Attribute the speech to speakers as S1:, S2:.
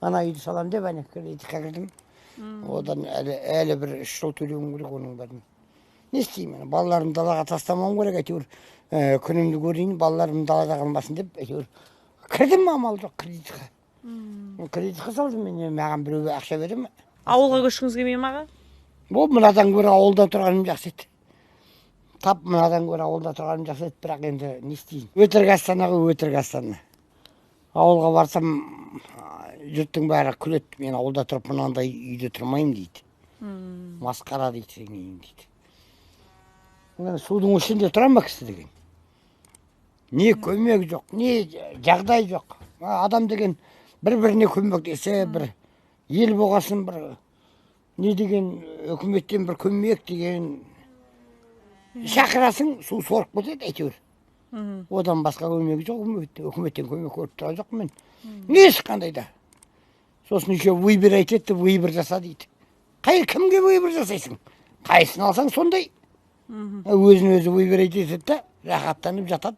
S1: ана үйді салам деп ана кредитке кірдім. Одан әлі бір 3 жыл төлеуім керек оның бәрін. Не істеймін? Балаларымды далаға тастамам керек, әйтеуір күнімді көрейін, балаларым далада қалмасын деп, әйтеуір кірдім, амал жоқ кредитке. Кредитке салдым мен, маған біреу ақша бере ме?
S2: Ауылға көшкіңіз келмей ме аға?
S1: Бұл мынадан гөрі ауылда тұрғаным жақсы еді. Тап мынадан гөрі ауылда тұрғаным жақсы еді, бірақ енді не істейін? Өтірік Астанаға өтірік Астана. Ауылға барсам, жұрттың бәрі күледі, мен ауылда тұрып мынандай үйде тұрмаймын дейді. Масқара дейді, сенейін дейді. Судың ішінде тұра ма кісі деген? Не көмек жоқ, не жағдай жоқ. Адам деген бір-біріне көмектесе, бір ел болғасын, бір не деген үкіметтен бір көмек деген шақырасың, су сорып кетеді әйтеуір. Одан басқа көмегі жоқ, үкіметтен көмек көріп тұрған жоқ мен. Ешқандай да. Сосын еще выбор айтеді, выбор жаса дейді. Кімге выбор жасайсың? Қайсысын алсаң сондай. Өзін өзі выбор айтеді да, рахаттанып жатады.